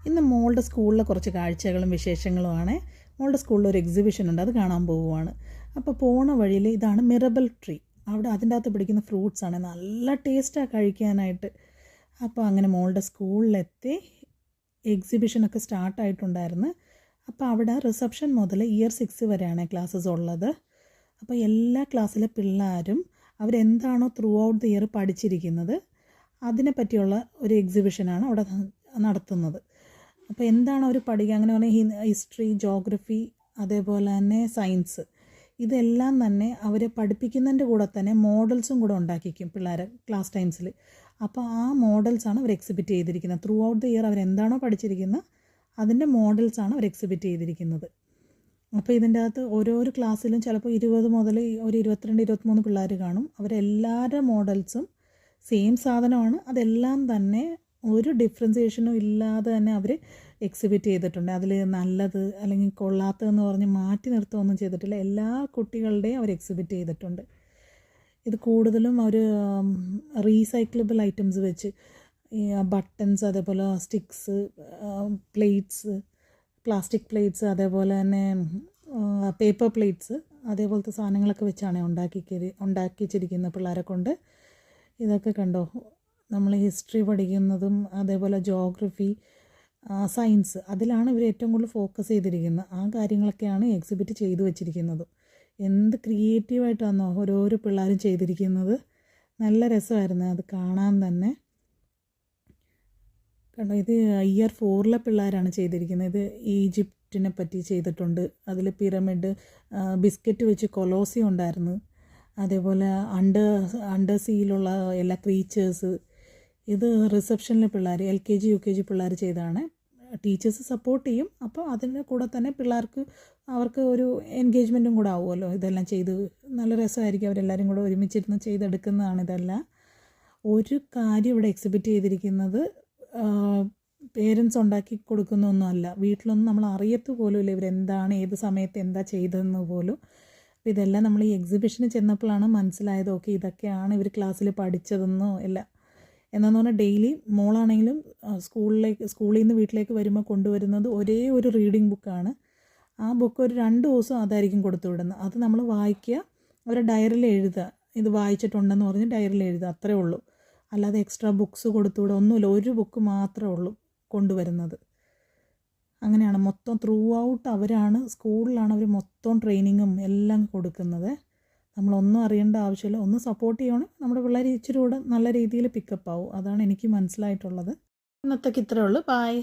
ഇന്ന് മോളുടെ സ്കൂളിലെ കുറച്ച് കാഴ്ചകളും വിശേഷങ്ങളുമാണ്. മോളുടെ സ്കൂളിൽ ഒരു എക്സിബിഷൻ ഉണ്ട്, അത് കാണാൻ പോവുകയാണ്. അപ്പോൾ പോണ വഴിയിൽ ഇതാണ് മിറബൽ ട്രീ. അവിടെ അതിൻ്റെ അകത്ത് പിടിക്കുന്ന ഫ്രൂട്ട്സ് ആണ്, നല്ല ടേസ്റ്റാണ് കഴിക്കാനായിട്ട്. അപ്പോൾ അങ്ങനെ മോളുടെ സ്കൂളിലെത്തി എക്സിബിഷനൊക്കെ സ്റ്റാർട്ടായിട്ടുണ്ടായിരുന്നു. അപ്പോൾ അവിടെ റിസപ്ഷൻ മുതൽ ഇയർ 6 വരെയാണ് ക്ലാസ്സസ് ഉള്ളത്. അപ്പോൾ എല്ലാ ക്ലാസ്സിലെ പിള്ളേരും അവരെന്താണോ ത്രൂ ഔട്ട് ദി ഇയർ പഠിച്ചിരിക്കുന്നത് അതിനെ പറ്റിയുള്ള ഒരു എക്സിബിഷനാണ് അവിടെ നടത്തുന്നത്. അപ്പോൾ എന്താണ് അവർ പഠിക്കുക, അങ്ങനെ പറഞ്ഞാൽ ഹിസ്റ്ററി, ജോഗ്രഫി, അതേപോലെ തന്നെ സയൻസ്, ഇതെല്ലാം തന്നെ അവർ പഠിപ്പിക്കുന്നതിൻ്റെ കൂടെ തന്നെ മോഡൽസും കൂടെ ഉണ്ടാക്കിക്കും പിള്ളേർ ക്ലാസ് ടൈംസിൽ. അപ്പോൾ ആ മോഡൽസാണ് അവർ എക്സിബിറ്റ് ചെയ്തിരിക്കുന്നത്. ത്രൂ ഔട്ട് ദി ഇയർ അവരെന്താണോ പഠിച്ചിരിക്കുന്നത് അതിൻ്റെ മോഡൽസാണ് അവർ എക്സിബിറ്റ് ചെയ്തിരിക്കുന്നത്. അപ്പോൾ ഇതിൻ്റെ അകത്ത് ഓരോരോ ക്ലാസ്സിലും ചിലപ്പോൾ 20 മുതൽ ഒരു 22-23 പിള്ളേർ കാണും. അവരെല്ലാവരുടെ മോഡൽസും സെയിം സാധനമാണ്. അതെല്ലാം തന്നെ ഒരു ഡിഫറൻസിയേഷനും ഇല്ലാതെ തന്നെ അവർ എക്സിബിറ്റ് ചെയ്തിട്ടുണ്ട്. അതിൽ നല്ലത് അല്ലെങ്കിൽ കൊള്ളാത്തതെന്ന് പറഞ്ഞ് മാറ്റി നിർത്തുകയൊന്നും ചെയ്തിട്ടില്ല. എല്ലാ കുട്ടികളുടെയും അവർ എക്സിബിറ്റ് ചെയ്തിട്ടുണ്ട്. ഇത് കൂടുതലും അവർ റീസൈക്ലബിൾ ഐറ്റംസ് വെച്ച് ഈ ബട്ടൺസ്, അതേപോലെ സ്റ്റിക്സ്, പ്ലേറ്റ്സ്, പ്ലാസ്റ്റിക് പ്ലേറ്റ്സ്, അതേപോലെ തന്നെ പേപ്പർ പ്ലേറ്റ്സ്, അതേപോലത്തെ സാധനങ്ങളൊക്കെ വെച്ചാണ് ഉണ്ടാക്കിച്ചിരിക്കുന്ന പിള്ളേരെ കൊണ്ട്. ഇതൊക്കെ കണ്ടോ, നമ്മൾ ഹിസ്റ്ററി പഠിക്കുന്നതും അതേപോലെ ജോഗ്രഫി, സയൻസ്, അതിലാണ് ഇവർ ഏറ്റവും കൂടുതൽ ഫോക്കസ് ചെയ്തിരിക്കുന്നത്. ആ കാര്യങ്ങളൊക്കെയാണ് എക്സിബിറ്റ് ചെയ്തു വച്ചിരിക്കുന്നത്. എന്ത് ക്രിയേറ്റീവായിട്ടാണോ ഓരോരോ പിള്ളേരും ചെയ്തിരിക്കുന്നത്. നല്ല രസമായിരുന്നു അത് കാണാൻ തന്നെ. കണ്ടോ, ഇത് ഇയർ 4 പിള്ളേരാണ് ചെയ്തിരിക്കുന്നത്. ഇത് ഈജിപ്റ്റിനെ പറ്റി ചെയ്തിട്ടുണ്ട്. അതിൽ പിരമിഡ്, ബിസ്ക്കറ്റ് വെച്ച് കൊലോസി ഉണ്ടായിരുന്നു. അതേപോലെ അണ്ടർ സീയിലുള്ള എല്ലാ ക്രീച്ചേഴ്സ്. ഇത് റിസപ്ഷനിലെ പിള്ളേർ, LKG UKG പിള്ളേർ ചെയ്തതാണ്. ടീച്ചേഴ്സ് സപ്പോർട്ട് ചെയ്യും. അപ്പോൾ അതിൻ്റെ കൂടെ തന്നെ പിള്ളേർക്ക് അവർക്ക് ഒരു എൻഗേജ്മെൻറ്റും കൂടെ ആവുമല്ലോ. ഇതെല്ലാം ചെയ്ത് നല്ല രസമായിരിക്കും. അവരെല്ലാവരും കൂടെ ഒരുമിച്ചിരുന്ന് ചെയ്തെടുക്കുന്നതാണ് ഇതെല്ലാം. ഒരു കാര്യം ഇവിടെ എക്സിബിറ്റ് ചെയ്തിരിക്കുന്നത് പേരൻസ് ഉണ്ടാക്കി കൊടുക്കുന്നൊന്നുമല്ല. വീട്ടിലൊന്നും നമ്മൾ അറിയത്തു പോലുമില്ല ഇവരെന്താണ്, ഏത് സമയത്ത് എന്താ ചെയ്തതെന്ന് പോലും. അപ്പോൾ ഇതെല്ലാം നമ്മൾ ഈ എക്സിബിഷന് ചെന്നപ്പോഴാണ് മനസ്സിലായത്. ഓക്കെ, ഇതൊക്കെയാണ് ഇവർ ക്ലാസ്സിൽ പഠിച്ചതെന്നോ അല്ല. എന്നാന്ന് പറഞ്ഞാൽ ഡെയിലി മോളാണെങ്കിലും സ്കൂളിൽ നിന്ന് വീട്ടിലേക്ക് വരുമ്പോൾ കൊണ്ടുവരുന്നത് ഒരേ ഒരു റീഡിംഗ് ബുക്കാണ്. ആ ബുക്ക് ഒരു 2 ദിവസം അതായിരിക്കും കൊടുത്തു വിടുന്നത്. അത് നമ്മൾ വായിക്കുക, അവരെ ഡയറിയിൽ എഴുതുക, ഇത് വായിച്ചിട്ടുണ്ടെന്ന് പറഞ്ഞ് ഡയറിയിൽ എഴുതുക, അത്രേ ഉള്ളൂ. അല്ലാതെ എക്സ്ട്രാ ബുക്സ് കൊടുത്തുവിടുക ഒന്നുമില്ല. ഒരു ബുക്ക് മാത്രമേ ഉള്ളൂ കൊണ്ടുവരുന്നത്. അങ്ങനെയാണ് മൊത്തം ത്രൂ ഔട്ട് അവരാണ്, സ്കൂളിലാണ് അവർ മൊത്തം ട്രെയിനിങ്ങും എല്ലാം കൊടുക്കുന്നത്. നമ്മളൊന്നും അറിയേണ്ട ആവശ്യമില്ല. ഒന്ന് സപ്പോർട്ട് ചെയ്യണം, നമ്മുടെ പിള്ളേർ ഇച്ചിരി കൂടെ നല്ല രീതിയിൽ പിക്കപ്പ് ആവും. അതാണ് എനിക്ക് മനസ്സിലായിട്ടുള്ളത്. ഇന്നത്തേക്ക് ഇത്രയേ ഉള്ളൂ. ബൈ.